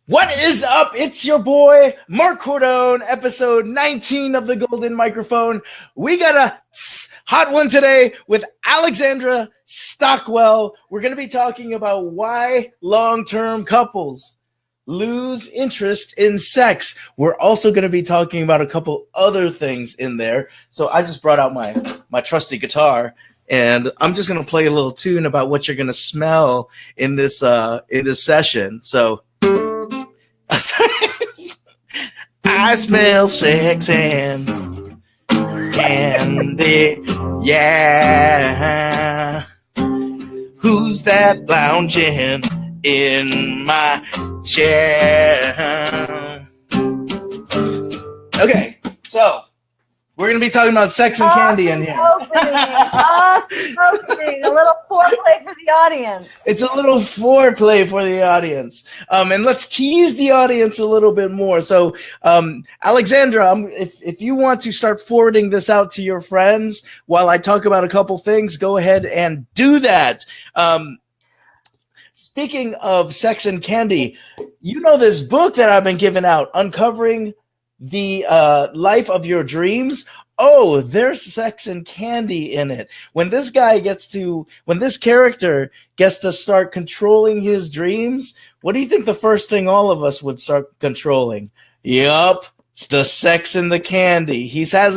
What is up? It's your boy, Mark Cordone, episode 19 of the Golden Microphone. We got a hot one today with Alexandra Stockwell. We're going to be talking about why long-term couples lose interest in sex. We're also going to be talking about a couple other things in there. So I just brought out my trusty guitar, and I'm just going to play a little tune about what you're going to smell in this session. So I smell sex and candy, yeah. Who's that lounging in my chair? Okay, so we're going to be talking about sex and candy in here. Smoking. A little foreplay for the audience. It's a little foreplay for the audience. And let's tease the audience a little bit more. So, Alexandra, if you want to start forwarding this out to your friends while I talk about a couple things, go ahead and do that. Speaking of sex and candy, you know this book that I've been giving out, Uncovering the Life of Your Dreams. Oh, there's sex and candy in it. When this character gets to start controlling his dreams, what do you think the first thing all of us would start controlling? Yup, it's the sex and the candy. He has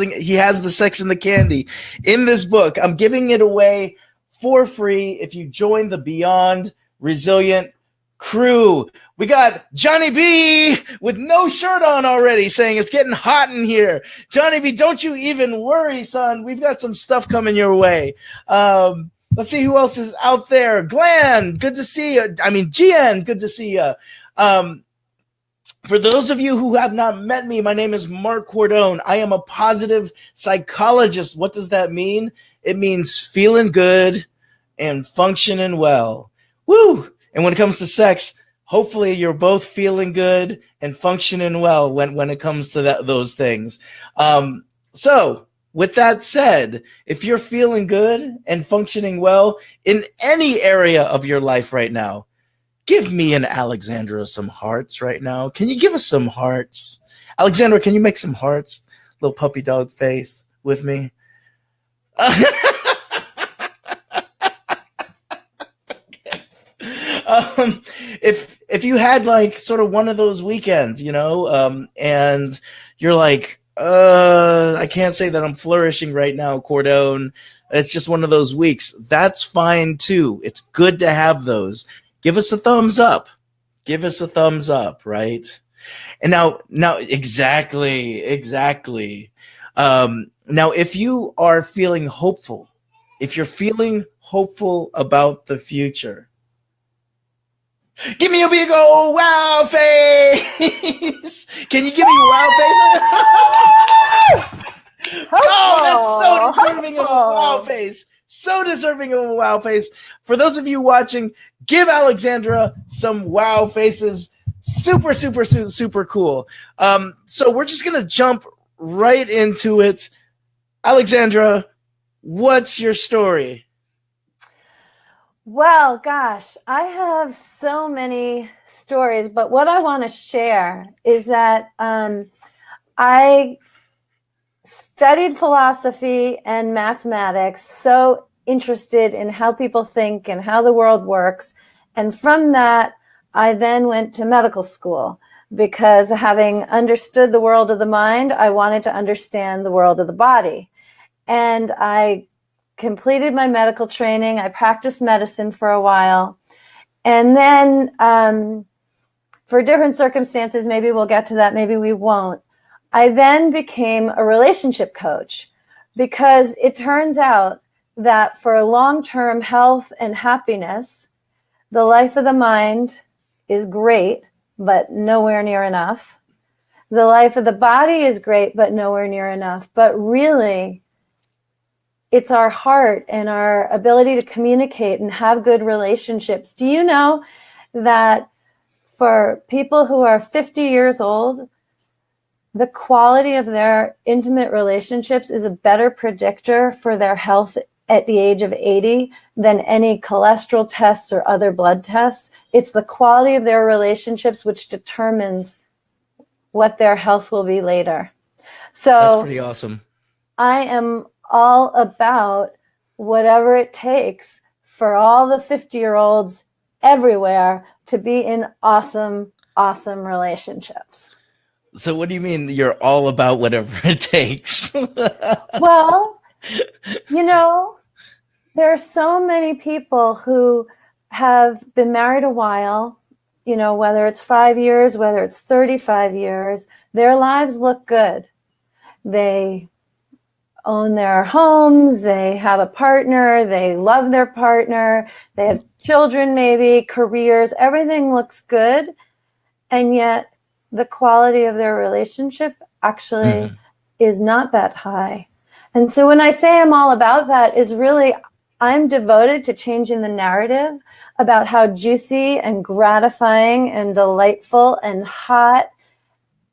the sex and the candy in this book. I'm giving it away for free if you join the Beyond Resilient crew. We got Johnny B with no shirt on already saying it's getting hot in here. Johnny B, don't you even worry, son. We've got some stuff coming your way. Let's see who else is out there. Glenn, good to see you. GN, good to see you. For those of you who have not met me, my name is Mark Cordone. I am a positive psychologist. What does that mean? It means feeling good and functioning well. Woo! And when it comes to sex, hopefully you're both feeling good and functioning well when it comes to those things. So with that said, if you're feeling good and functioning well in any area of your life right now, give me and Alexandra some hearts right now. Can you give us some hearts? Alexandra, can you make some hearts? Little puppy dog face with me. If you had like sort of one of those weekends, and you're like, I can't say that I'm flourishing right now, Cordone. It's just one of those weeks. That's fine too. It's good to have those. Give us a thumbs up. Give us a thumbs up, right? And now exactly. Now, if you are feeling hopeful, if you're feeling hopeful about the future, give me a big old wow face. Can you give me a wow face? Oh, that's so deserving of a wow face. So deserving of a wow face. For those of you watching, give Alexandra some wow faces. Super, super, super, super cool. So we're just going to jump right into it. Alexandra, what's your story? Well, gosh, I have so many stories, but what I want to share is that I studied philosophy and mathematics, so interested in how people think and how the world works. And from that, I then went to medical school because having understood the world of the mind, I wanted to understand the world of the body. And I completed my medical training. I practiced medicine for a while. And then for different circumstances, maybe we'll get to that, maybe we won't. I then became a relationship coach because it turns out that for long-term health and happiness, the life of the mind is great, but nowhere near enough. The life of the body is great, but nowhere near enough. But really, it's our heart and our ability to communicate and have good relationships. Do you know that for people who are 50 years old, the quality of their intimate relationships is a better predictor for their health at the age of 80 than any cholesterol tests or other blood tests. It's the quality of their relationships which determines what their health will be later. So that's pretty awesome. I am all about whatever it takes for all the 50-year-olds everywhere to be in awesome, awesome relationships. So what do you mean you're all about whatever it takes? Well, there are so many people who have been married a while, whether it's 5 years, whether it's 35 years, their lives look good. They own their homes, they have a partner, they love their partner, they have children maybe, careers, everything looks good. And yet the quality of their relationship actually is not that high. And so when I say I'm all about that, is really I'm devoted to changing the narrative about how juicy and gratifying and delightful and hot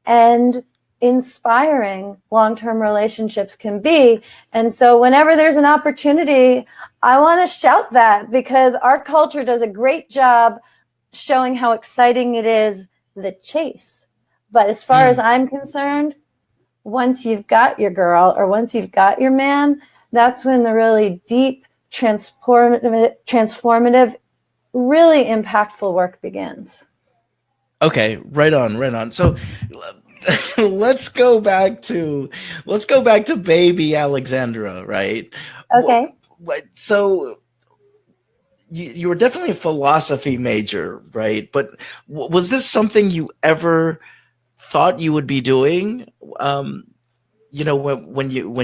and inspiring long-term relationships can be. And so whenever there's an opportunity, I want to shout that, because our culture does a great job showing how exciting it is, the chase. But as far as I'm concerned, once you've got your girl or once you've got your man, that's when the really deep, transformative, really impactful work begins. Okay, right on. So let's go back to baby Alexandra, right? Okay. So you were definitely a philosophy major, right? But was this something you ever thought you would be doing? When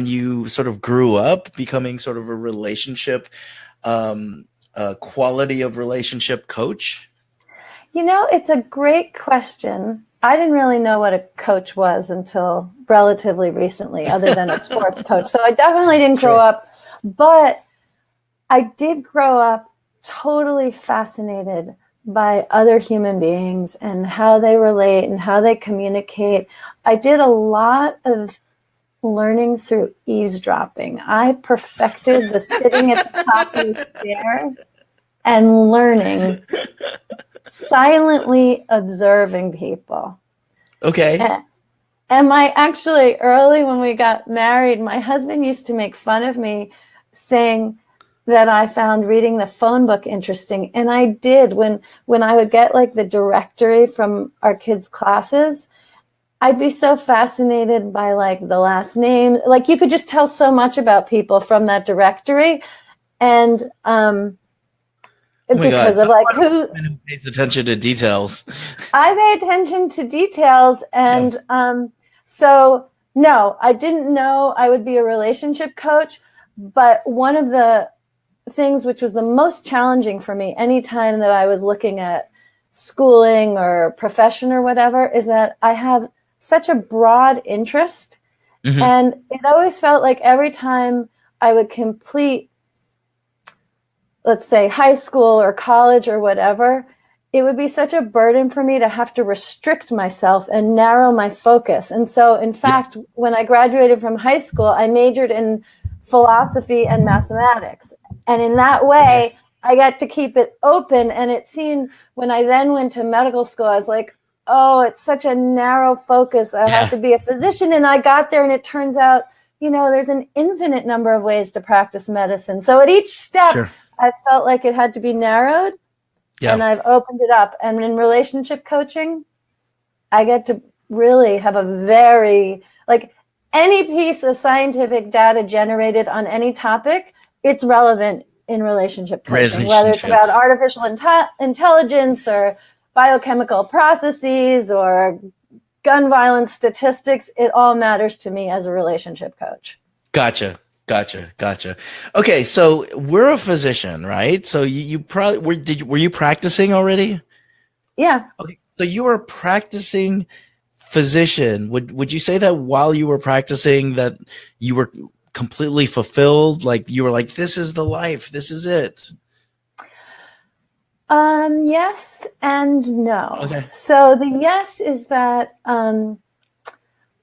you sort of grew up, becoming sort of a relationship, quality of relationship coach? It's a great question. I didn't really know what a coach was until relatively recently, other than a sports coach. So I definitely didn't grow up, but I did grow up totally fascinated by other human beings and how they relate and how they communicate. I did a lot of learning through eavesdropping. I perfected the sitting at the top of the stairs and learning, silently observing people. Okay. And actually early when we got married, my husband used to make fun of me, saying that I found reading the phone book interesting. And I did. When I would get like the directory from our kids' classes, I'd be so fascinated by like the last name. Like you could just tell so much about people from that directory. And because of like who pays attention to details. I pay attention to details. And so no, I didn't know I would be a relationship coach. But one of the things which was the most challenging for me anytime that I was looking at schooling or profession or whatever is that I have such a broad interest. And it always felt like every time I would complete, let's say, high school or college or whatever, it would be such a burden for me to have to restrict myself and narrow my focus. And so, in fact, when I graduated from high school, I majored in philosophy and mathematics. And in that way, I got to keep it open. And it seemed when I then went to medical school, I was like, oh, it's such a narrow focus. I have to be a physician. And I got there and it turns out, there's an infinite number of ways to practice medicine. So at each step, I felt like it had to be narrowed. And I've opened it up. And in relationship coaching, I get to really have a very, like any piece of scientific data generated on any topic, it's relevant in relationship coaching, whether it's about artificial intelligence or biochemical processes or gun violence statistics. It all matters to me as a relationship coach. Gotcha. Okay, so we're a physician, right? So you probably were you practicing already? Yeah. Okay, so you were a practicing physician. Would you say that while you were practicing that you were completely fulfilled? Like you were like, this is the life, this is it? Yes and no. Okay. So the yes is that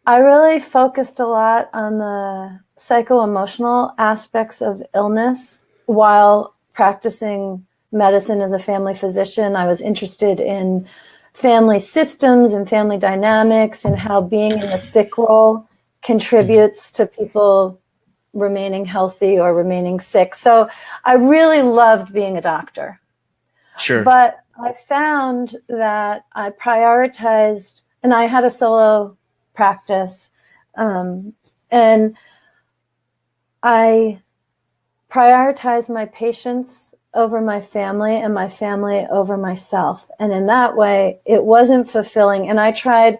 I really focused a lot on the psycho-emotional aspects of illness while practicing medicine as a family physician. I was interested in family systems and family dynamics and how being in the sick role contributes to people remaining healthy or remaining sick. So I really loved being a doctor. Sure. But I found that I prioritized, and I had a solo practice, and I prioritized my patients over my family and my family over myself. And in that way, it wasn't fulfilling. And I tried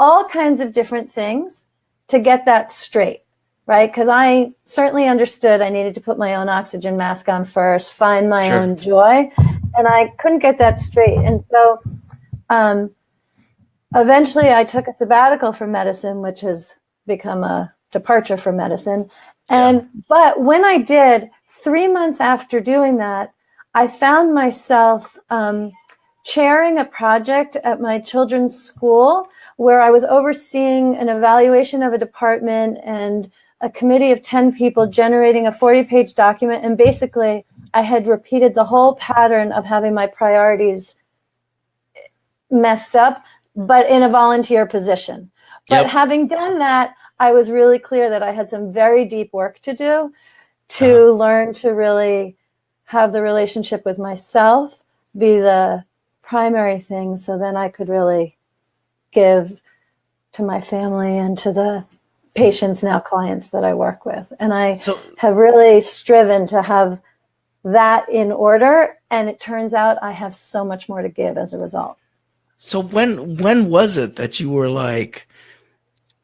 all kinds of different things to get that straight, right? Because I certainly understood I needed to put my own oxygen mask on first, find my own joy, and I couldn't get that straight. And so eventually I took a sabbatical from medicine, which has become a departure from medicine. But when I did, 3 months after doing that, I found myself chairing a project at my children's school where I was overseeing an evaluation of a department and a committee of 10 people generating a 40-page document. And basically, I had repeated the whole pattern of having my priorities messed up, but in a volunteer position. But having done that, I was really clear that I had some very deep work to do to learn to really have the relationship with myself be the primary thing, so then I could really give to my family and to the patients, now clients, that I work with. And I have really striven to have that in order, and it turns out I have so much more to give as a result. So when was it that you were like,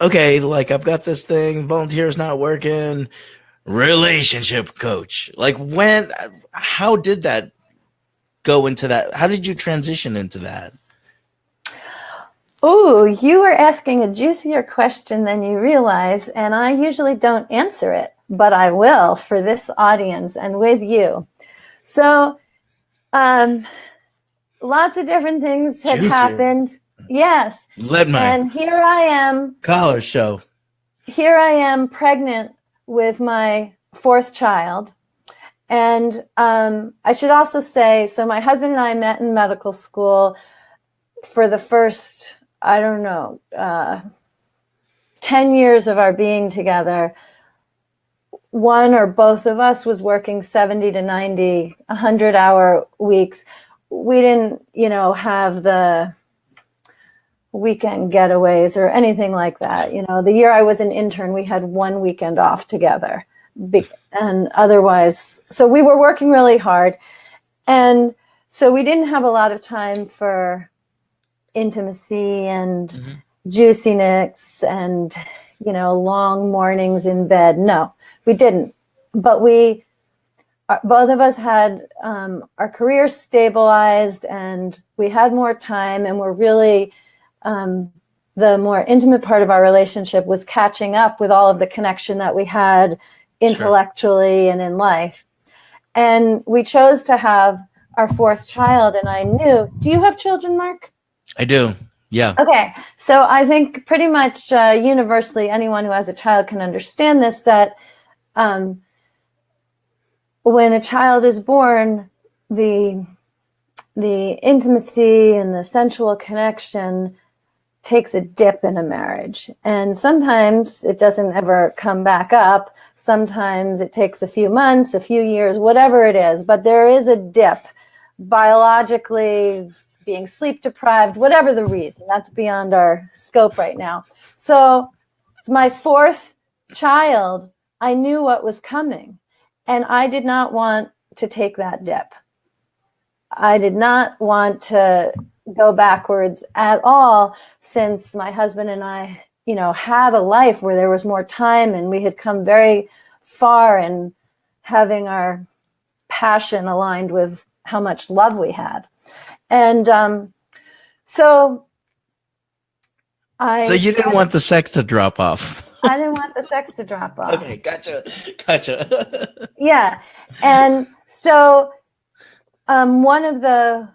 okay, like I've got this thing, volunteer's not working, relationship coach? Like how did that go into that? How did you transition into that? Oh, you were asking a juicier question than you realize, and I usually don't answer it, but I will for this audience and with you. So, lots of different things had happened. Yes. And here I am. Collar show. Here I am pregnant with my fourth child. And I should also say, so my husband and I met in medical school for the first, 10 years of our being together. One or both of us was working 70 to 90, 100-hour weeks. We didn't, have the weekend getaways or anything like that. The year I was an intern, we had one weekend off together. And otherwise, so we were working really hard. And so we didn't have a lot of time for intimacy and juiciness and, long mornings in bed. No, we didn't. But both of us had our careers stabilized, and we had more time, and we're really, the more intimate part of our relationship was catching up with all of the connection that we had intellectually and in life. And we chose to have our fourth child, and I knew, do you have children, Mark? I do. Yeah. Okay. So I think pretty much universally, anyone who has a child can understand this, that when a child is born, the intimacy and the sensual connection takes a dip in a marriage. And sometimes it doesn't ever come back up. Sometimes it takes a few months, a few years, whatever it is. But there is a dip, biologically, being sleep deprived, whatever the reason. That's beyond our scope right now. So it's my fourth child. I knew what was coming, and I did not want to take that dip. I did not want to go backwards at all, since my husband and I, had a life where there was more time, and we had come very far in having our passion aligned with how much love we had. And so you didn't want the sex to drop off. I didn't want the sex to drop off. Okay, gotcha. Yeah. And so one of the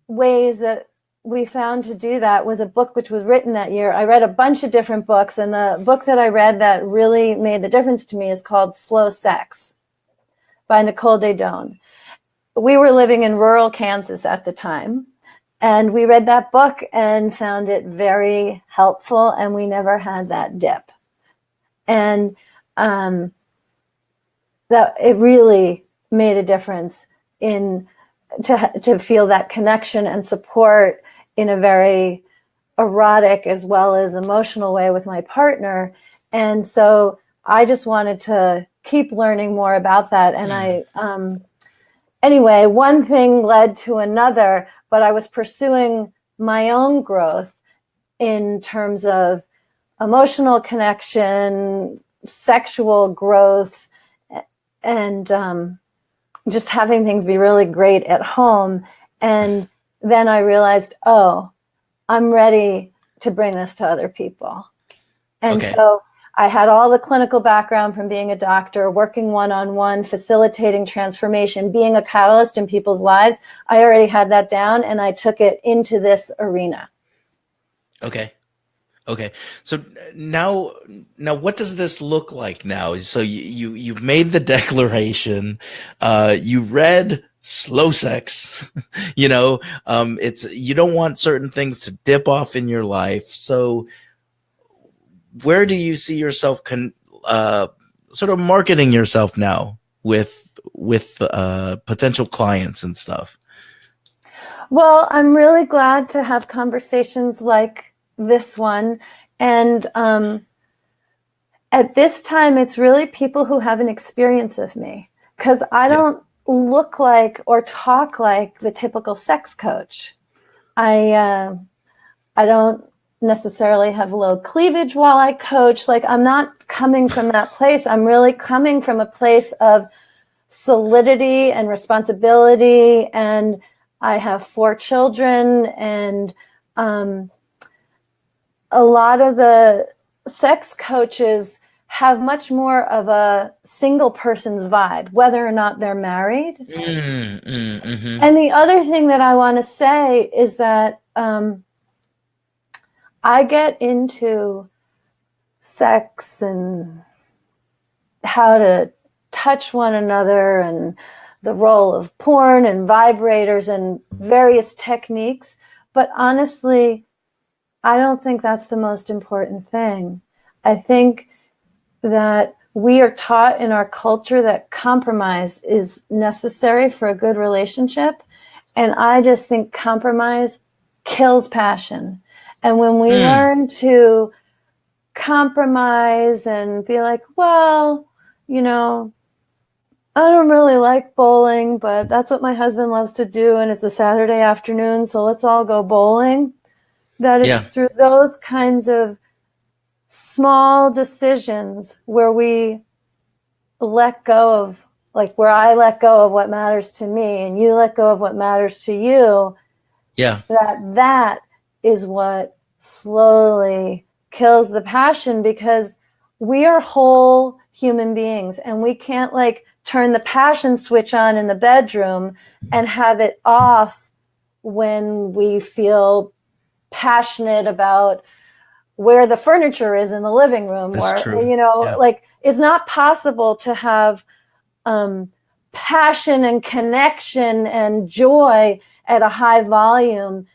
ways that we found to do that was a book which was written that year. I read a bunch of different books, and the book that I read that really made the difference to me is called Slow Sex by Nicole Daedone. We were living in rural Kansas at the time, and we read that book and found it very helpful, and we never had that dip. And that it really made a difference in to feel that connection and support in a very erotic as well as emotional way with my partner. And so I just wanted to keep learning more about that. And anyway, one thing led to another, but I was pursuing my own growth in terms of emotional connection, sexual growth, and just having things be really great at home. And then I realized, oh, I'm ready to bring this to other people. And so I had all the clinical background from being a doctor, working one-on-one, facilitating transformation, being a catalyst in people's lives. I already had that down, and I took it into this arena. Okay. So now what does this look like now? So you've made the declaration, you read Slow Sex, it's, you don't want certain things to dip off in your life. So where do you see yourself sort of marketing yourself now with potential clients and stuff? Well, I'm really glad to have conversations like this one. And at this time, it's really people who have an experience of me, because I don't look like or talk like the typical sex coach. I don't necessarily have low cleavage while I coach. Like, I'm not coming from that place. I'm really coming from a place of solidity and responsibility. And I have 4 children, and a lot of the sex coaches have much more of a single person's vibe, whether or not they're married. Mm-hmm. And the other thing that I want to say is that I get into sex and how to touch one another and the role of porn and vibrators and various techniques. But honestly, I don't think that's the most important thing. I think that we are taught in our culture that compromise is necessary for a good relationship. And I just think compromise kills passion. And when we learn to compromise and be like, well, I don't really like bowling, but that's what my husband loves to do, and it's a Saturday afternoon, so let's all go bowling. That it's through those kinds of small decisions where we let go of, like, where I let go of what matters to me and you let go of what matters to you. Yeah. That is what slowly kills the passion, because we are whole human beings, and we can't turn the passion switch on in the bedroom and have it off when we feel passionate about where the furniture is in the living room. That's true. It's not possible to have passion and connection and joy at a high volume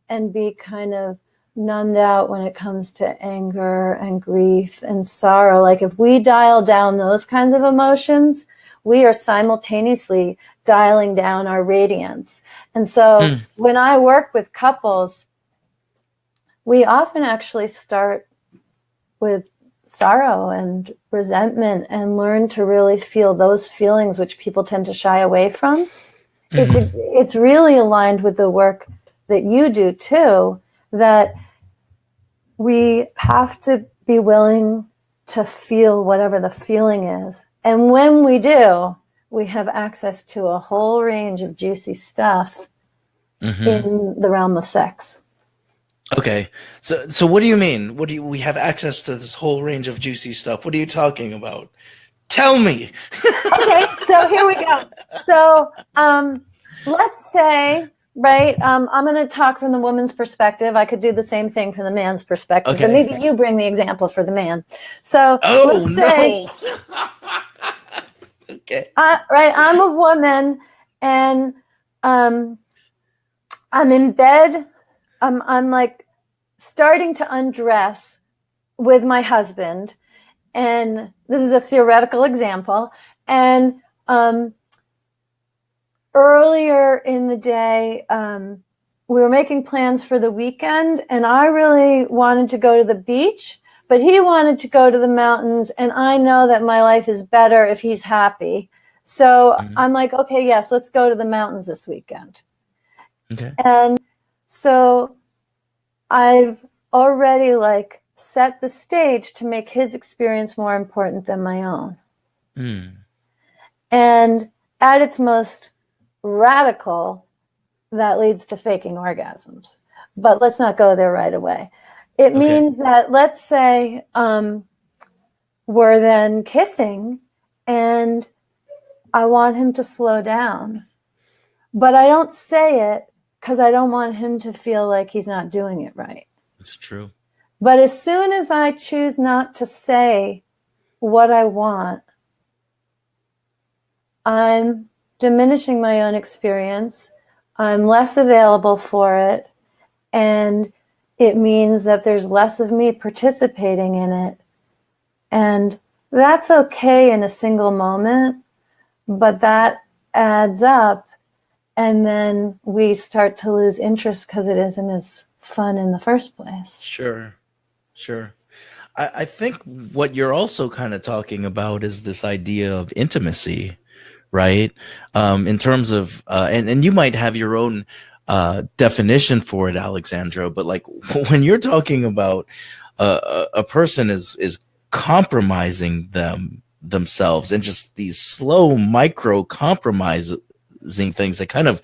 and be kind of numbed out when it comes to anger and grief and sorrow. Like, if we dial down those kinds of emotions, we are simultaneously dialing down our radiance. And so when I work with couples, we often actually start with sorrow and resentment and learn to really feel those feelings, which people tend to shy away from. It's really aligned with the work that you do too, that we have to be willing to feel whatever the feeling is. And when we do, we have access to a whole range of juicy stuff in the realm of sex. Okay. So what do you mean? We have access to this whole range of juicy stuff? What are you talking about? Tell me. Okay, so here we go. So let's say right? I'm going to talk from the woman's perspective. I could do the same thing from the man's perspective, but Okay. maybe you bring the example for the man. So Oh let's say, no. Okay. right, I'm a woman and um, I'm in bed. I'm like starting to undress with my husband, and this is a theoretical example. And earlier in the day, we were making plans for the weekend, and I really wanted to go to the beach, but he wanted to go to the mountains, and I know that my life is better if he's happy. So I'm like, okay, yes, let's go to the mountains this weekend. Okay. And so I've already like set the stage to make his experience more important than my own. And at its most radical, that leads to faking orgasms. But let's not go there right away. It means that, let's say, we're then kissing and I want him to slow down. But I don't say it because I don't want him to feel like he's not doing it right. That's true. But as soon as I choose not to say what I want, I'm diminishing my own experience. I'm less available for it. And it means that there's less of me participating in it. And that's okay in a single moment, but that adds up. And then we start to lose interest because it isn't as fun in the first place. Sure. I think what you're also kind of talking about is this idea of intimacy, right? In terms of, and you might have your own definition for it, Alexandra, but like when you're talking about a person is compromising themselves and just these slow micro compromising things that kind of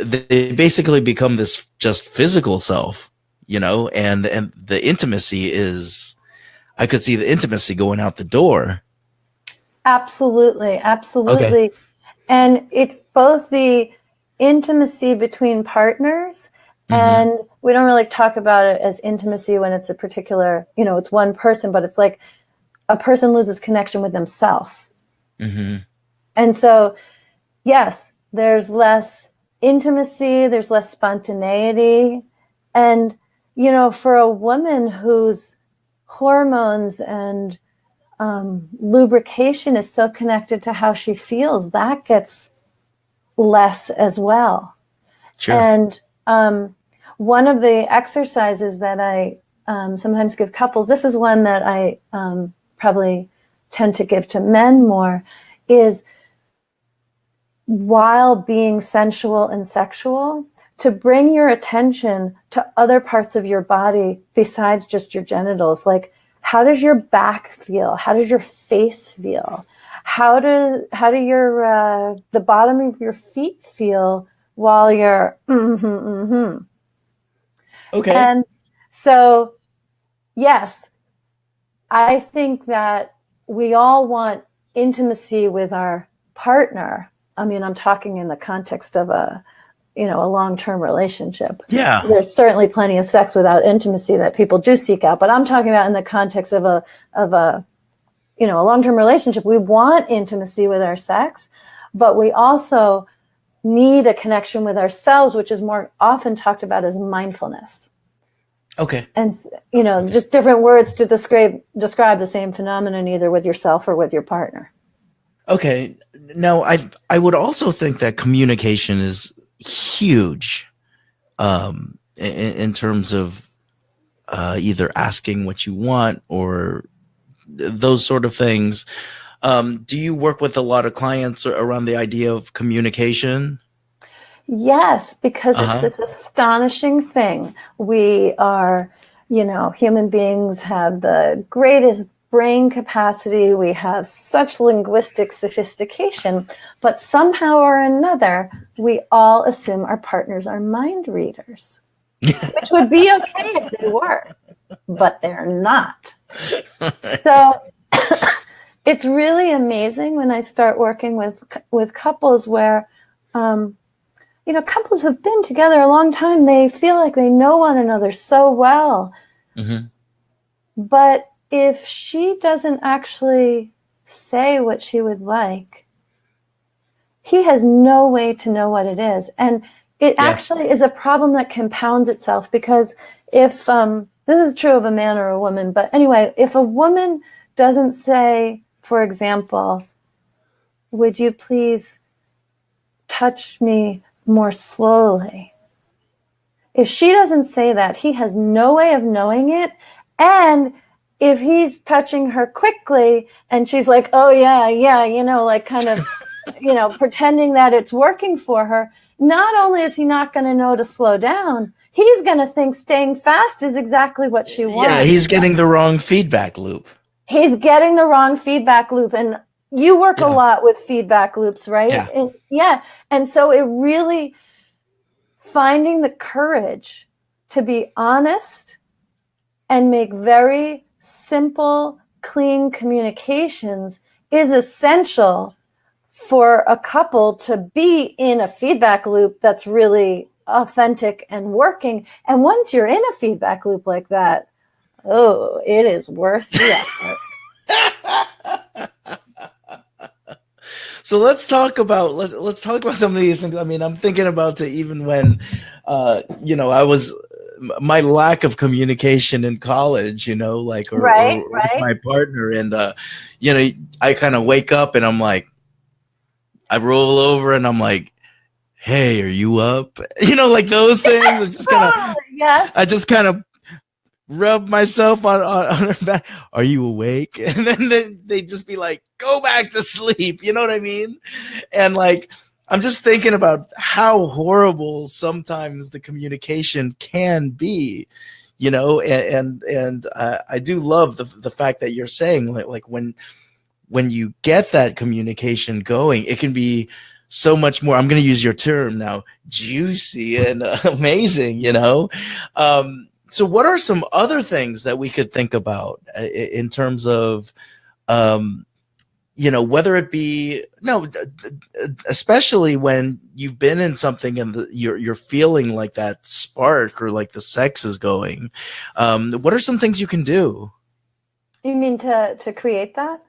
they basically become this just physical self, and the intimacy is, I could see the intimacy going out the door. Absolutely. Okay. And it's both the intimacy between partners, and we don't really talk about it as intimacy when it's a particular, it's one person, but it's like a person loses connection with themselves. And so, yes, there's less intimacy, there's less spontaneity. And, for a woman whose hormones and lubrication is so connected to how she feels, that gets less as well. Sure. And one of the exercises that I sometimes give couples, this is one that I probably tend to give to men more, is while being sensual and sexual, to bring your attention to other parts of your body besides just your genitals. Like, how does your back feel? How does your face feel? How do your the bottom of your feet feel while you're Okay. And so, yes, I think that we all want intimacy with our partner. I mean, I'm talking in the context of a long-term relationship. Yeah. There's certainly plenty of sex without intimacy that people do seek out, but I'm talking about in the context of a long-term relationship. We want intimacy with our sex, but we also need a connection with ourselves, which is more often talked about as mindfulness. Okay. And just different words to describe the same phenomenon, either with yourself or with your partner. Okay. Now, I would also think that communication is huge, in terms of either asking what you want or those sort of things. Do you work with a lot of clients around the idea of communication? Yes, because it's this astonishing thing. We are, human beings have the greatest brain capacity. We have such linguistic sophistication, but somehow or another, we all assume our partners are mind readers, which would be okay if they were, but they're not. So it's really amazing when I start working with couples where couples who've been together a long time, they feel like they know one another so well. Mm-hmm. But if she doesn't actually say what she would like, he has no way to know what it is. And it actually is a problem that compounds itself, because if this is true of a man or a woman, but anyway, if a woman doesn't say, for example, would you please touch me more slowly? If she doesn't say that, he has no way of knowing it. And if he's touching her quickly and she's like, oh yeah, like kind of, pretending that it's working for her, not only is he not going to know to slow down, he's going to think staying fast is exactly what she wants. Yeah, he's getting the wrong feedback loop. He's getting the wrong feedback loop. And you work a lot with feedback loops, right? And so it really, finding the courage to be honest and make very simple, clean communications is essential for a couple to be in a feedback loop that's really authentic and working. And once you're in a feedback loop like that, oh, it is worth the effort. So let's talk about some of these things. I mean, I'm thinking about even when, I was my lack of communication in college, or my partner, and I kind of wake up and I'm like, I roll over and I'm like, hey, are you up? Like those things. I just kind of rub myself on her back. Are you awake? And then they just be like, go back to sleep. You know what I mean? And like, I'm just thinking about how horrible sometimes the communication can be, and I do love the fact that you're saying like when you get that communication going, it can be so much more, I'm going to use your term now, juicy and amazing, So what are some other things that we could think about in terms of, whether it be, especially when you've been in something and you're feeling like that spark or like the sex is going, what are some things you can do? You mean to create that?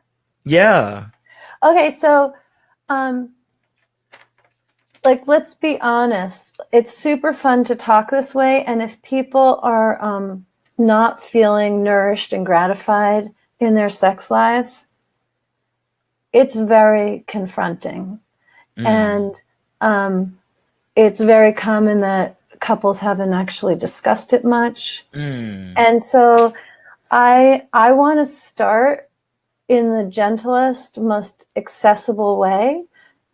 Yeah. Okay, so let's be honest. It's super fun to talk this way, and if people are not feeling nourished and gratified in their sex lives, it's very confronting. And it's very common that couples haven't actually discussed it much. And so I want to start in the gentlest, most accessible way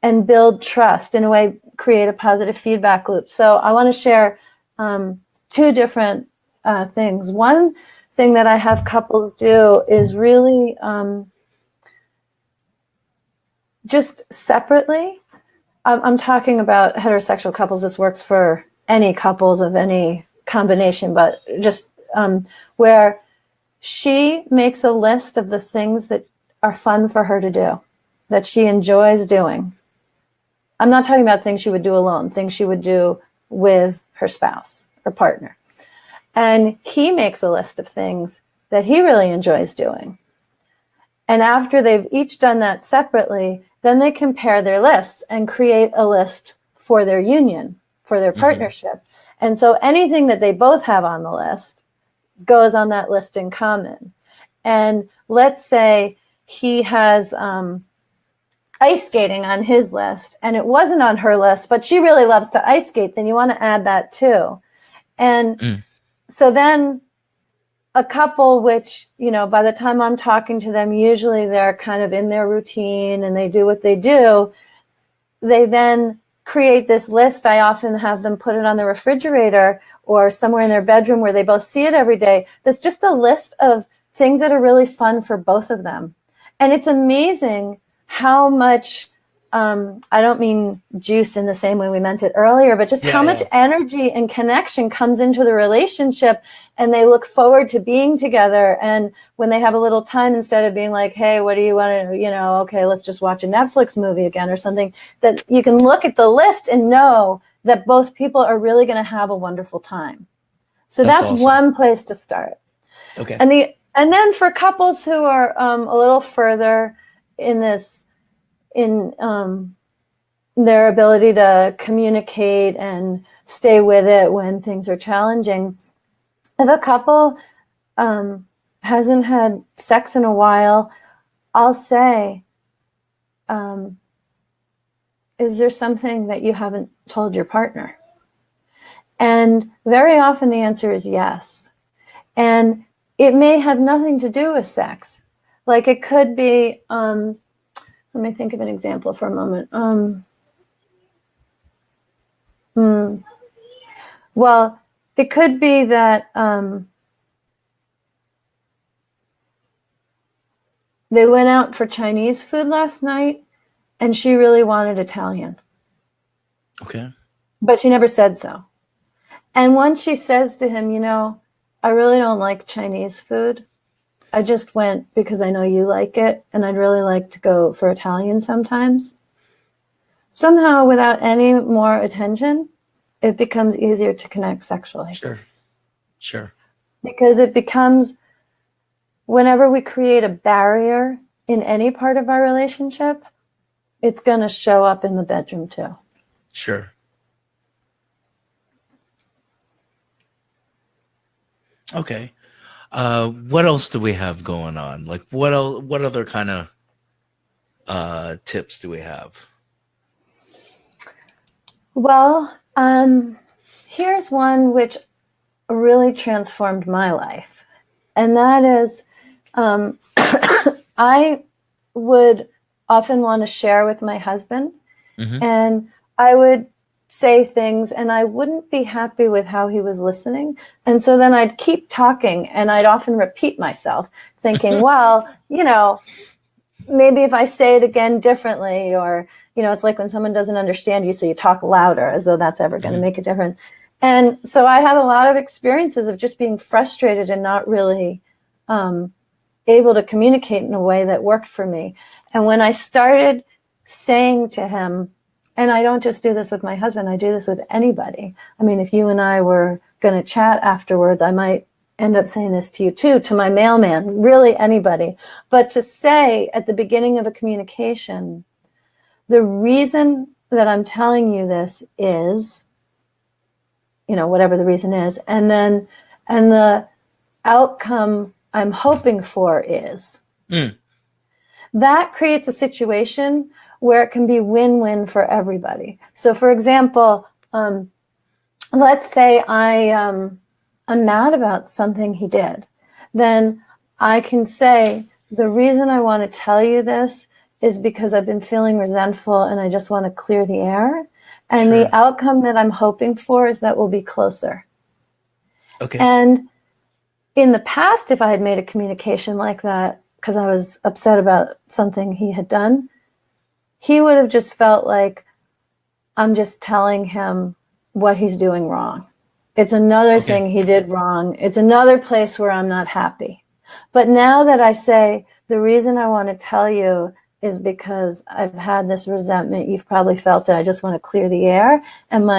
and build trust, in a way, create a positive feedback loop. So I want to share two different things. One thing that I have couples do is really just separately. I'm talking about heterosexual couples. This works for any couples of any combination, but just where she makes a list of the things that are fun for her to do, that she enjoys doing. I'm not talking about things she would do alone, things she would do with her spouse or partner. And he makes a list of things that he really enjoys doing. And after they've each done that separately, then they compare their lists and create a list for their union, for their partnership. And so anything that they both have on the list goes on that list in common. And let's say he has ice skating on his list and it wasn't on her list, but she really loves to ice skate, then you want to add that too. And so then a couple, which, by the time I'm talking to them, usually they're kind of in their routine and they do what they do. They then create this list. I often have them put it on the refrigerator or somewhere in their bedroom where they both see it every day. That's just a list of things that are really fun for both of them. And it's amazing how much I don't mean juice in the same way we meant it earlier, but just how much energy and connection comes into the relationship, and they look forward to being together. And when they have a little time, instead of being like, hey, what do you want to, okay, let's just watch a Netflix movie again or something, that you can look at the list and know that both people are really going to have a wonderful time. So that's awesome. One place to start. Okay. And then for couples who are a little further in this, in their ability to communicate and stay with it when things are challenging, if a couple hasn't had sex in a while, I'll say, is there something that you haven't told your partner? And very often the answer is yes. And it may have nothing to do with sex. Like it could be, let me think of an example for a moment. Well, it could be that they went out for Chinese food last night and she really wanted Italian. Okay. But she never said so. And once she says to him, I really don't like Chinese food. I just went because I know you like it, and I'd really like to go for Italian sometimes. Somehow, without any more attention, it becomes easier to connect sexually. Sure. Because it becomes, whenever we create a barrier in any part of our relationship, it's going to show up in the bedroom too. Sure. Okay. What else do we have going on? Like what other kind of tips do we have? Well, here's one which really transformed my life. And that is, I would often want to share with my husband, and I would say things and I wouldn't be happy with how he was listening. And so then I'd keep talking and I'd often repeat myself thinking, well, maybe if I say it again differently, or, it's like when someone doesn't understand you, so you talk louder as though that's ever going to make a difference. And so I had a lot of experiences of just being frustrated and not really able to communicate in a way that worked for me. And when I started saying to him, and I don't just do this with my husband, I do this with anybody. I mean, if you and I were going to chat afterwards, I might end up saying this to you too, to my mailman, really anybody. But to say at the beginning of a communication, the reason that I'm telling you this is, whatever the reason is, and the outcome I'm hoping for is, that creates a situation where it can be win-win for everybody. So for example, let's say I'm mad about something he did. Then I can say, the reason I want to tell you this is because I've been feeling resentful and I just want to clear the air. And the outcome that I'm hoping for is that we'll be closer. Okay. And in the past, if I had made a communication like that, because I was upset about something he had done, he would have just felt like I'm just telling him what he's doing wrong. It's another thing he did wrong. It's another place where I'm not happy. But now that I say, the reason I want to tell you is because I've had this resentment, you've probably felt it, I just want to clear the air. And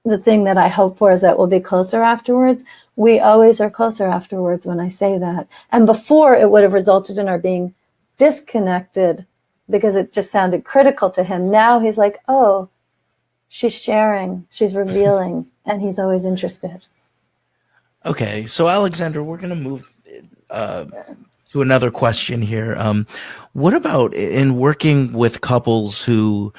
the thing that I hope for is that we'll be closer afterwards. We always are closer afterwards when I say that. And before, it would have resulted in our being disconnected because it just sounded critical to him. Now he's like, oh, she's sharing, she's revealing, and he's always interested. Okay, so Alexandra, we're going to move to another question here. What about in working with couples who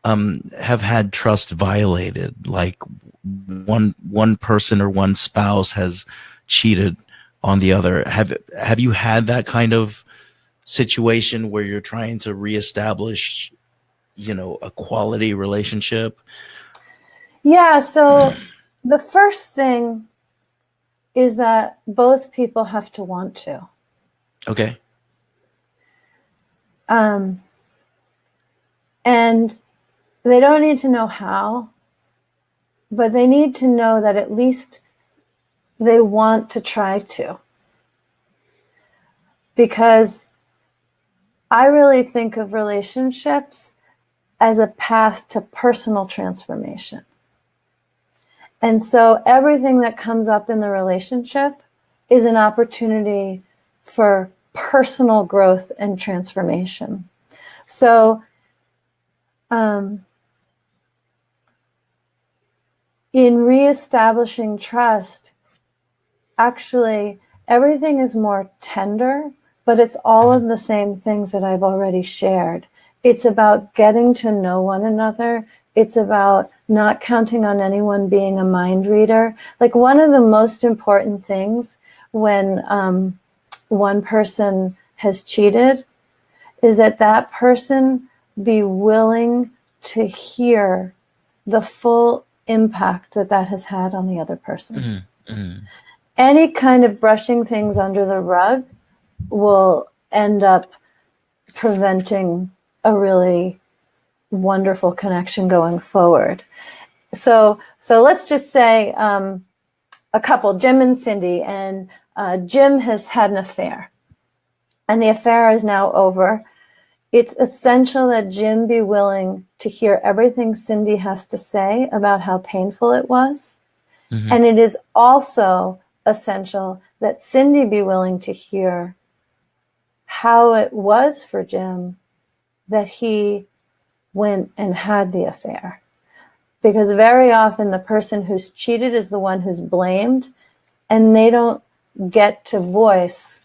have had trust violated, like one person or one spouse has cheated on the other? Have you had that kind of situation where you're trying to reestablish, a quality relationship? Yeah, so the first thing is that both people have to want to. Okay. And they don't need to know how, but they need to know that at least they want to try to. Because I really think of relationships as a path to personal transformation. And so everything that comes up in the relationship is an opportunity for personal growth and transformation. So, in reestablishing trust, actually, everything is more tender, but it's all of the same things that I've already shared. It's about getting to know one another. It's about not counting on anyone being a mind reader. Like, one of the most important things when one person has cheated is that that person be willing to hear the full impact that that has had on the other person. Any kind of brushing things under the rug will end up preventing a really wonderful connection going forward. So let's just say a couple, Jim and Cindy, and Jim has had an affair, and the affair is now over. It's essential that Jim be willing to hear everything Cindy has to say about how painful it was. And it is also essential that Cindy be willing to hear how it was for Jim that he went and had the affair. Because very often the person who's cheated is the one who's blamed, and they don't get to voice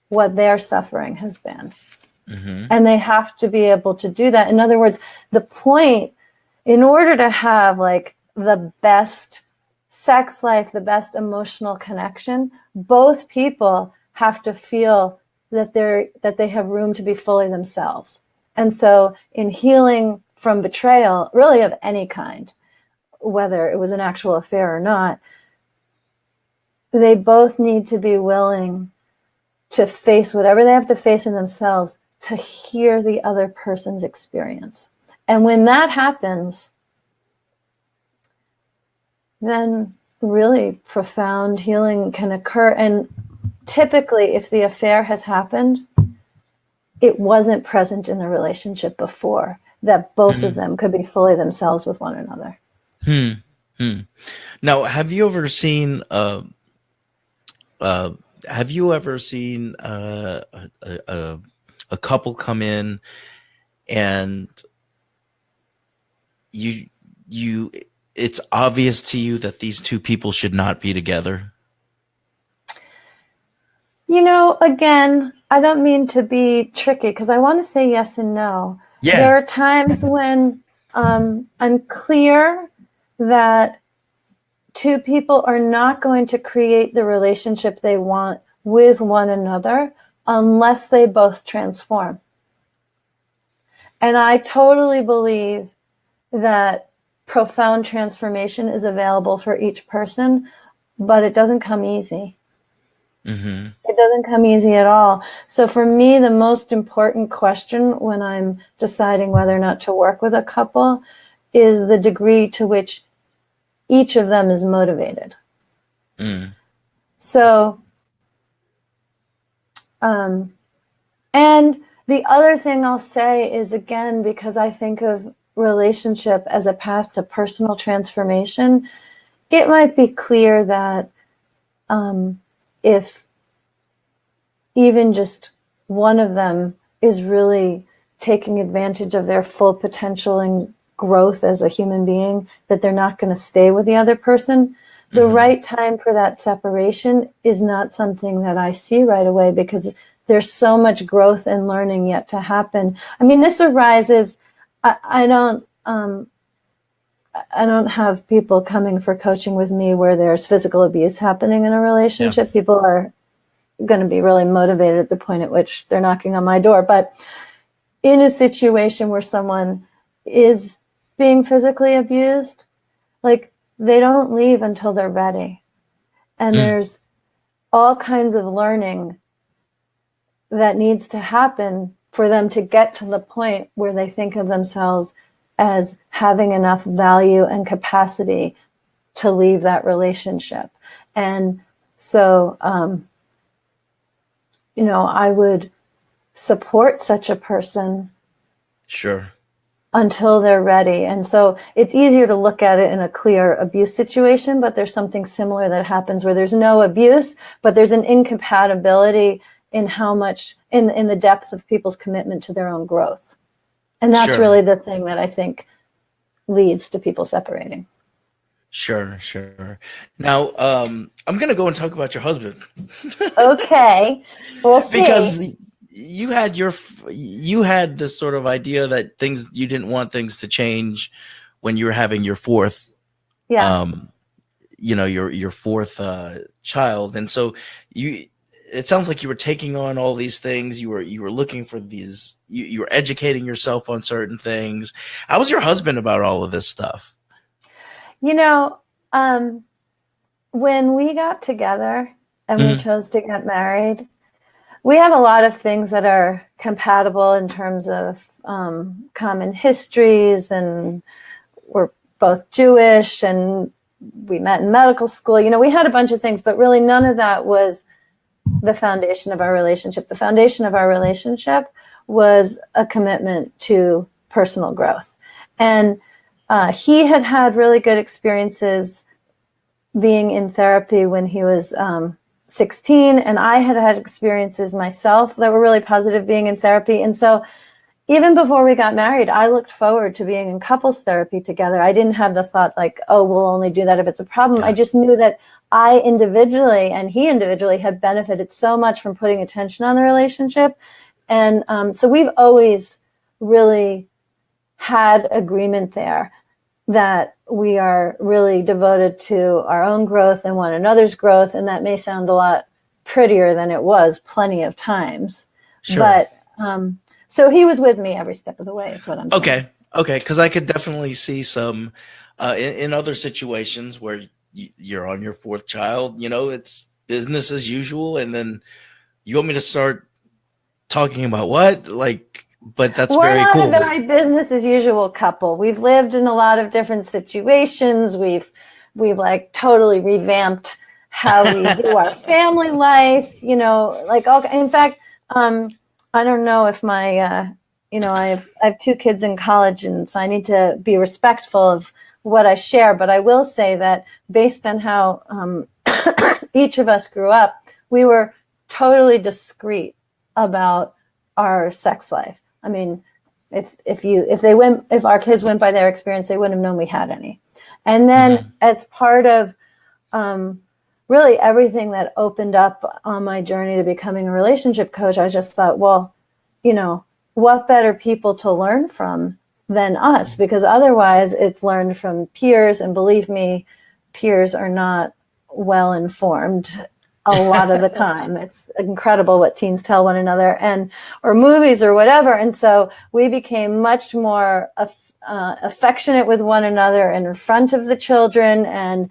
what their suffering has been. And they have to be able to do that. In other words, the point, in order to have like the best sex life, the best emotional connection, both people have to feel that they have room to be fully themselves. And so in healing from betrayal, really of any kind, whether it was an actual affair or not, they both need to be willing to face whatever they have to face in themselves to hear the other person's experience. And when that happens, then really profound healing can occur. And typically, if the affair has happened, it wasn't present in the relationship before, that both of them could be fully themselves with one another. Now, have you ever seen a couple come in and it's obvious to you that these two people should not be together? You know, again, I don't mean to be tricky because I want to say yes and no. Yeah. There are times when I'm clear that two people are not going to create the relationship they want with one another unless they both transform. And I totally believe that profound transformation is available for each person, but it doesn't come easy. It doesn't come easy at all. So for me, the most important question when I'm deciding whether or not to work with a couple is the degree to which each of them is motivated. So, and the other thing I'll say is, again, because I think of relationship as a path to personal transformation, it might be clear that if even just one of them is really taking advantage of their full potential and growth as a human being, that they're not going to stay with the other person. The right time for that separation is not something that I see right away, because there's so much growth and learning yet to happen. I mean, this arises, I don't have people coming for coaching with me where there's physical abuse happening in a relationship. Yeah. People are going to be really motivated at the point at which they're knocking on my door. But in a situation where someone is being physically abused, like, they don't leave until they're ready. And there's all kinds of learning that needs to happen for them to get to the point where they think of themselves as having enough value and capacity to leave that relationship. And so, I would support such a person. Sure. Until they're ready. And so it's easier to look at it in a clear abuse situation, but there's something similar that happens where there's no abuse, but there's an incompatibility in how much, in the depth of people's commitment to their own growth. And that's Sure. really the thing that I think leads to people separating. Sure. Now, I'm going to go and talk about your husband. Okay. We'll see. Because you had this sort of idea that you didn't want things to change when you were having your fourth, your fourth child. And so it sounds like you were taking on all these things. You were looking for these, you were educating yourself on certain things. How was your husband about all of this stuff? When we got together and we chose to get married, we have a lot of things that are compatible in terms of common histories, and we're both Jewish, and we met in medical school. We had a bunch of things, but really none of that was the foundation of our relationship. The foundation of our relationship was a commitment to personal growth. And he had really good experiences being in therapy when he was 16, and I had experiences myself that were really positive being in therapy. And so even before we got married, I looked forward to being in couples therapy together. I didn't have the thought like, oh, we'll only do that if it's a problem. I just knew that I individually and he individually had benefited so much from putting attention on the relationship. And so we've always really had agreement there that we are really devoted to our own growth and one another's growth. And that may sound a lot prettier than it was plenty of times. Sure. But so he was with me every step of the way is what I'm saying. Okay. Because I could definitely see some in other situations where you're on your fourth child, it's business as usual. And then you want me to start talking about what? But that's very cool. We're not a very business as usual couple. We've lived in a lot of different situations. We've totally revamped how we do our family life. In fact, I don't know if my I have two kids in college, and so I need to be respectful of what I share. But I will say that based on how each of us grew up, we were totally discreet about our sex life. I mean, if our kids went by their experience, they wouldn't have known we had any. And then as part of really everything that opened up on my journey to becoming a relationship coach, I just thought, well, what better people to learn from than us? Because otherwise it's learned from peers. And believe me, peers are not well informed a lot of the time. It's incredible what teens tell one another or movies or whatever. And so we became much more affectionate with one another in front of the children, and,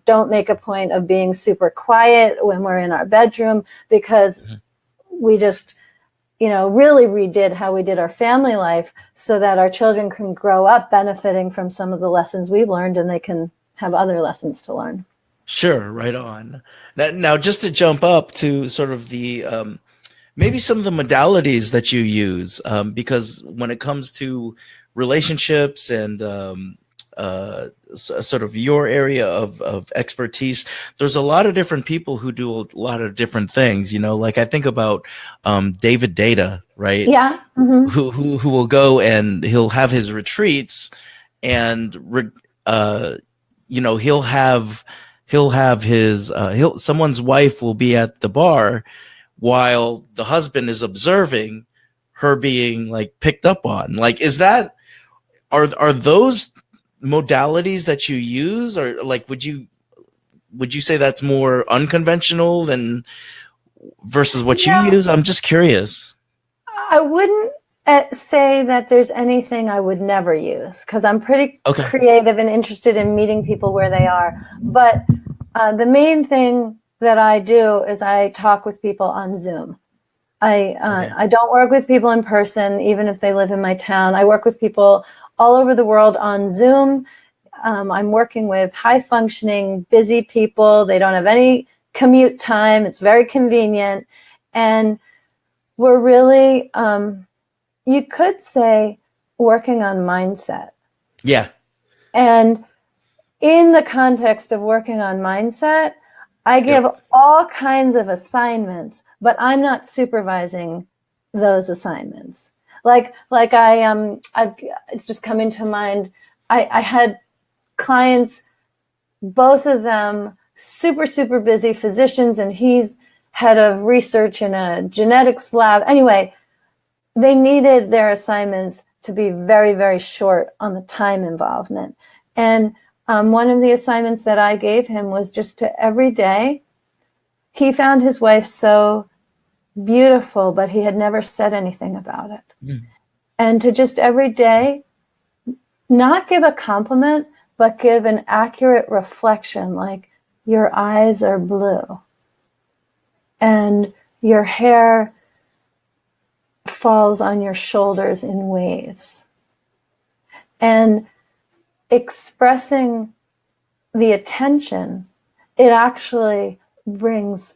don't make a point of being super quiet when we're in our bedroom, because we just, really redid how we did our family life so that our children can grow up benefiting from some of the lessons we've learned, and they can have other lessons to learn. Sure, right on. Now, just to jump up to sort of the maybe some of the modalities that you use, because when it comes to relationships and sort of your area of expertise, there's a lot of different people who do a lot of different things. Like I think about David Data, right? Yeah. Mm-hmm. Who will go and he'll have his retreats, and he'll have his someone's wife will be at the bar while the husband is observing her being picked up on. Are those modalities that you use, or would you say that's more unconventional than versus what you use? I'm just curious. I wouldn't say that there's anything I would never use, because I'm pretty creative and interested in meeting people where they are. But the main thing that I do is I talk with people on Zoom. I don't work with people in person, even if they live in my town. I work with people all over the world on Zoom. I'm working with high functioning, busy people. They don't have any commute time. It's very convenient. And we're really, you could say, working on mindset. Yeah. And in the context of working on mindset, I give all kinds of assignments, but I'm not supervising those assignments. Like it's just coming to mind. I had clients, both of them super, super busy physicians, and he's head of research in a genetics lab. Anyway, they needed their assignments to be very, very short on the time involvement. And one of the assignments that I gave him was just to every day, he found his wife so beautiful, but he had never said anything about it. Mm. And to just every day, not give a compliment, but give an accurate reflection, like your eyes are blue and your hair falls on your shoulders in waves. And expressing the attention, it actually brings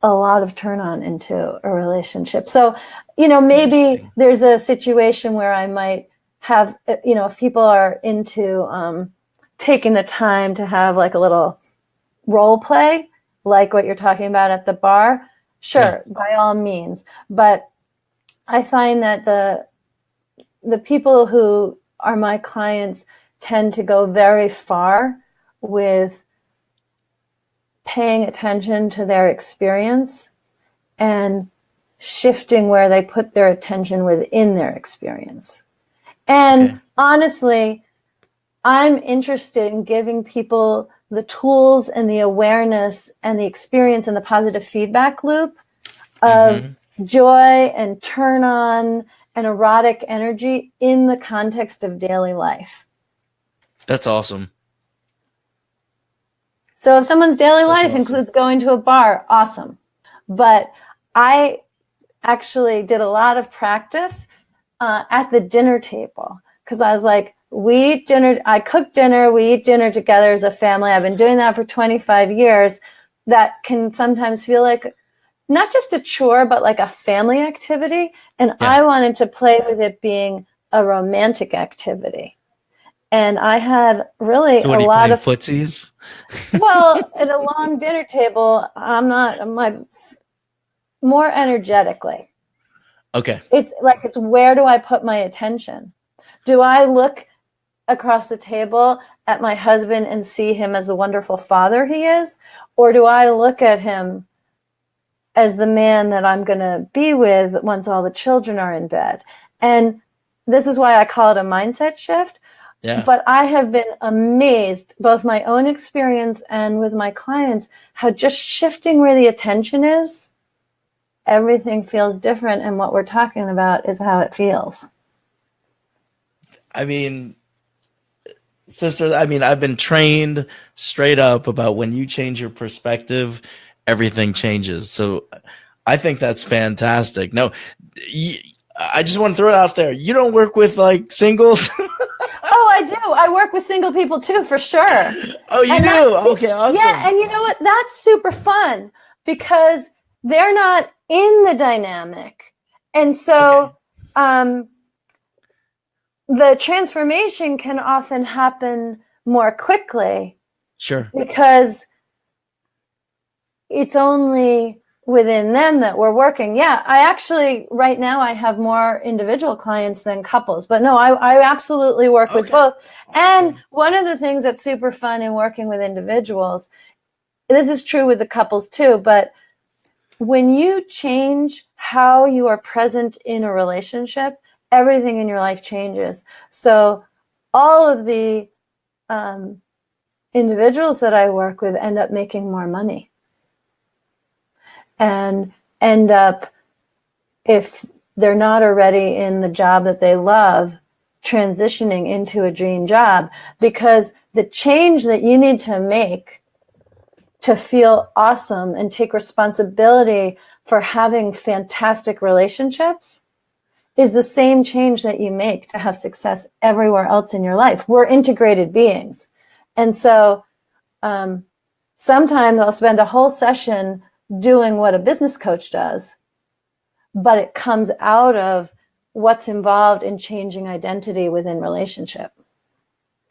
a lot of turn on into a relationship. So, maybe there's a situation where I might have, if people are into taking the time to have like a little role play, like what you're talking about at the bar, sure, by all means. But I find that the people who are my clients tend to go very far with paying attention to their experience and shifting where they put their attention within their experience. And honestly, I'm interested in giving people the tools and the awareness and the experience and the positive feedback loop of joy and turn on and erotic energy in the context of daily life. That's awesome. So if someone's daily life includes going to a bar, awesome. But I actually did a lot of practice at the dinner table, because I was like, we eat dinner, I cook dinner, we eat dinner together as a family. I've been doing that for 25 years. That can sometimes feel like not just a chore, but like a family activity. And I wanted to play with it being a romantic activity. And I had really a lot of footsies. Well, at a long dinner table, I'm more energetically. Okay. It's where do I put my attention? Do I look across the table at my husband and see him as the wonderful father he is? Or do I look at him as the man that I'm going to be with once all the children are in bed? And this is why I call it a mindset shift. Yeah. But I have been amazed, both my own experience and with my clients, how just shifting where the attention is, everything feels different. And what we're talking about is how it feels. I mean, sister, I've been trained straight up about when you change your perspective, everything changes. So I think that's fantastic. No, I just want to throw it out there. You don't work with like singles? Oh, I do. I work with single people too, for sure. Oh, you do? Okay, awesome. Yeah, and you know what? That's super fun because they're not in the dynamic. And so the transformation can often happen more quickly. Sure. Because it's only within them that we're working. Yeah, I actually, right now, I have more individual clients than couples. But no, I absolutely work with both. Awesome. And one of the things that's super fun in working with individuals, this is true with the couples too, but when you change how you are present in a relationship, everything in your life changes. So all of the individuals that I work with end up making more money. And end up, if they're not already in the job that they love, transitioning into a dream job, because the change that you need to make to feel awesome and take responsibility for having fantastic relationships is the same change that you make to have success everywhere else in your life. We're integrated beings. And so sometimes I'll spend a whole session doing what a business coach does, but it comes out of what's involved in changing identity within relationship.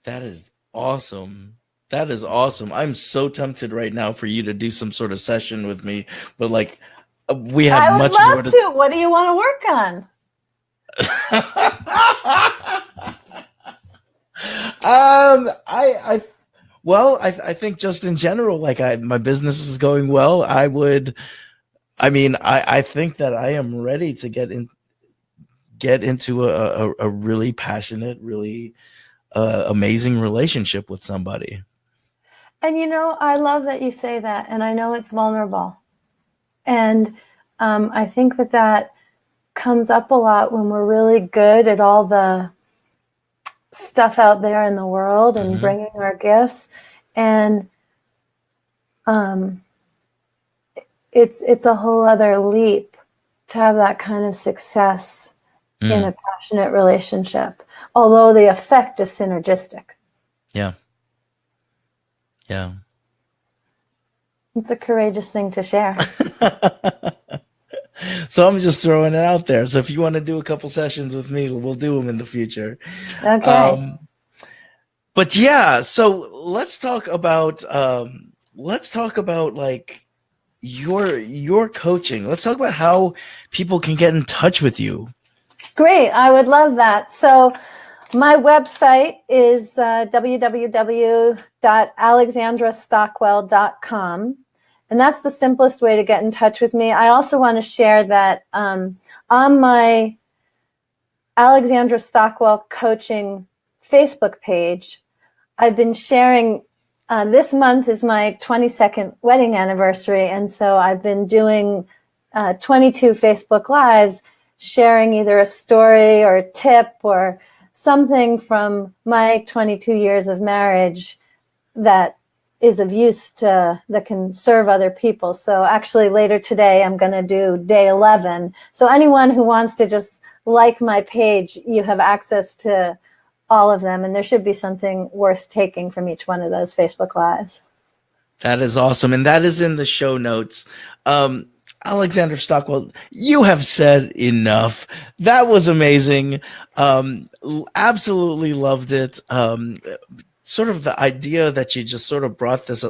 That is awesome. That is awesome. I'm so tempted right now for you to do some sort of session with me, but like we have I would much love more to. What do you want to work on? I think just in general, like my business is going well. I think that I am ready to get into a really passionate, really amazing relationship with somebody. And I love that you say that, and I know it's vulnerable. And I think that comes up a lot when we're really good at all the stuff out there in the world and bringing our gifts. And it's a whole other leap to have that kind of success in a passionate relationship, although the effect is synergistic. Yeah. Yeah. It's a courageous thing to share. So I'm just throwing it out there. So if you want to do a couple sessions with me, we'll do them in the future. Okay. But yeah, so let's talk about like your coaching. Let's talk about how people can get in touch with you. Great. I would love that. So my website is www.alexandrastockwell.com. And that's the simplest way to get in touch with me. I also want to share that on my Alexandra Stockwell Coaching Facebook page, I've been sharing, this month is my 22nd wedding anniversary. And so I've been doing 22 Facebook Lives, sharing either a story or a tip or something from my 22 years of marriage that is of use that can serve other people. So actually later today, I'm going to do day 11. So anyone who wants to just like my page, you have access to all of them. And there should be something worth taking from each one of those Facebook Lives. That is awesome. And that is in the show notes. Alexandra Stockwell, you have said enough. That was amazing. Absolutely loved it. Sort of the idea that you just sort of brought this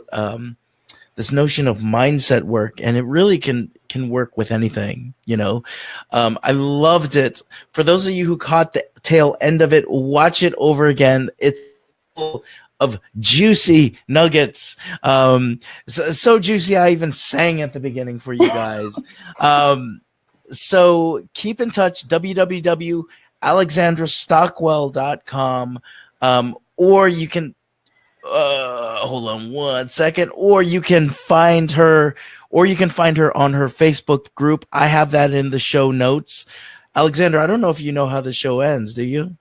this notion of mindset work, and it really can work with anything, I loved it. For those of you who caught the tail end of it, watch it over again. It's full of juicy nuggets. So juicy I even sang at the beginning for you guys. So keep in touch, www.alexandrastockwell.com. Or you can hold on one second, or you can find her on her Facebook group. I have that in the show notes. Alexandra, I don't know if you know how the show ends, do you?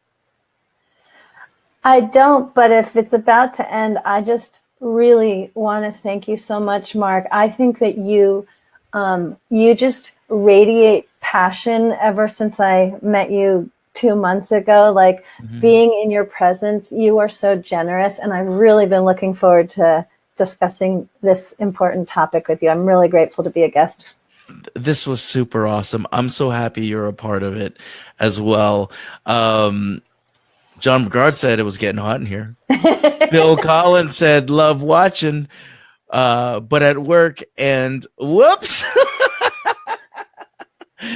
I don't, but if it's about to end, I just really want to thank you so much, Mark. I think that you just radiate passion ever since I met you 2 months ago, like being in your presence. You are so generous, and I've really been looking forward to discussing this important topic with you. I'm really grateful to be a guest. This was super awesome. I'm so happy you're a part of it as well. John McGard said it was getting hot in here. Bill Collins said, love watching, but at work, and whoops.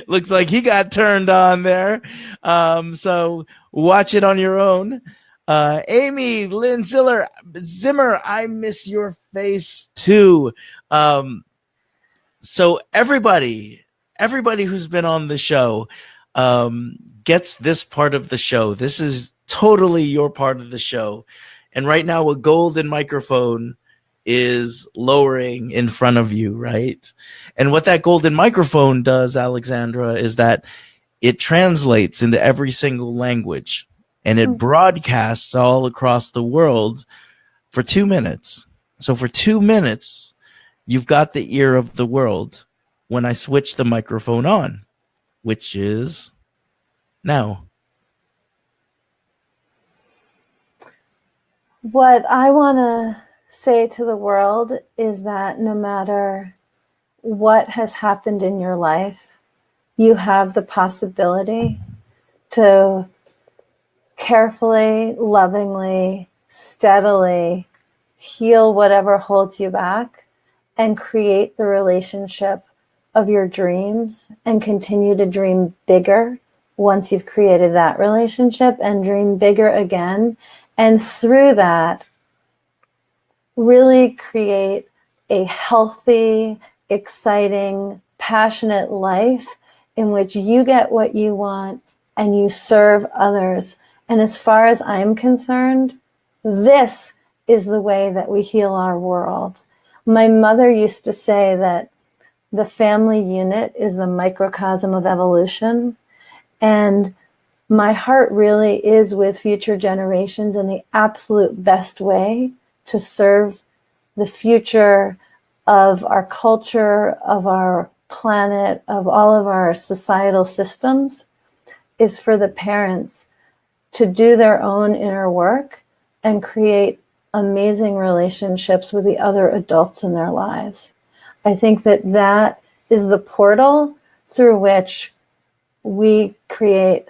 Looks like he got turned on there. So watch it on your own. Amy Lynn Zimmer, I miss your face too. So everybody who's been on the show gets this part of the show. This is totally your part of the show. And right now a golden microphone is lowering in front of you, right? And what that golden microphone does, Alexandra, is that it translates into every single language, and it broadcasts all across the world for 2 minutes. So for 2 minutes, you've got the ear of the world. when I switch the microphone on, which is now. What I want to say to the world is that no matter what has happened in your life, you have the possibility to carefully, lovingly, steadily heal whatever holds you back and create the relationship of your dreams and continue to dream bigger once you've created that relationship, and dream bigger again. And through that, really create a healthy, exciting, passionate life in which you get what you want and you serve others. And as far as I'm concerned, this is the way that we heal our world. My mother used to say that the family unit is the microcosm of evolution. And my heart really is with future generations in the absolute best way to serve the future of our culture, of our planet, of all of our societal systems, is for the parents to do their own inner work and create amazing relationships with the other adults in their lives. I think that that is the portal through which we create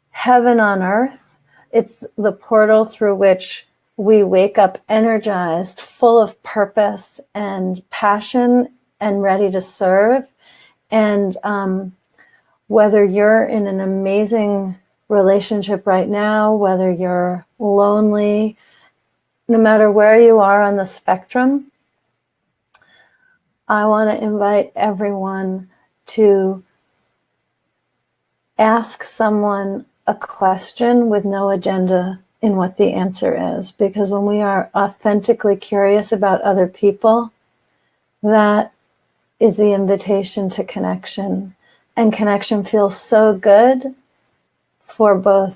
heaven on earth. It's the portal through which we wake up energized, full of purpose and passion and ready to serve. And whether you're in an amazing relationship right now, whether you're lonely, no matter where you are on the spectrum, I want to invite everyone to ask someone a question with no agenda in what the answer is. Because when we are authentically curious about other people, that is the invitation to connection. And connection feels so good for both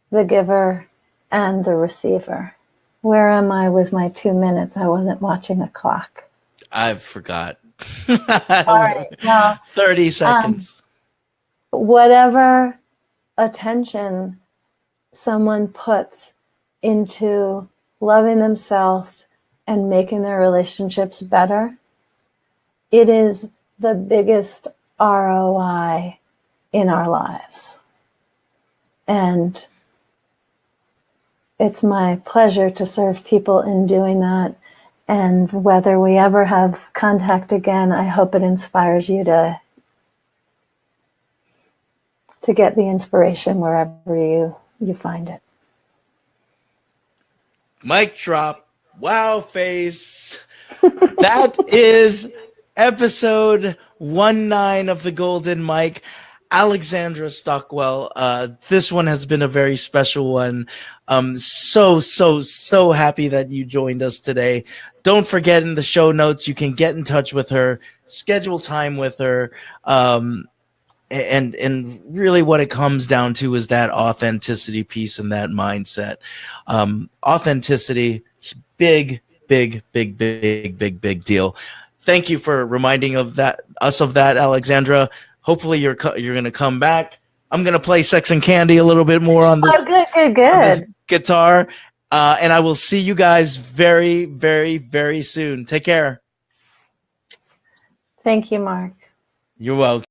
the giver and the receiver. Where am I with my 2 minutes? I wasn't watching the clock. I forgot. All right. Well, 30 seconds. Whatever attention someone puts into loving themselves and making their relationships better, it is the biggest ROI in our lives. And it's my pleasure to serve people in doing that. And whether we ever have contact again, I hope it inspires you to get the inspiration wherever you find it. Mic drop. Wow face. That is episode 19 of the Golden Mic. Alexandra Stockwell. This one has been a very special one. So happy that you joined us today. Don't forget, in the show notes, you can get in touch with her, schedule time with her. And really what it comes down to is that authenticity piece and that mindset. Authenticity, big deal. Thank you for reminding us of that, Alexandra. Hopefully you're going to come back. I'm going to play Sex and Candy a little bit more on this, good. On this guitar. And I will see you guys very soon. Take care. Thank you, Mark. You're welcome.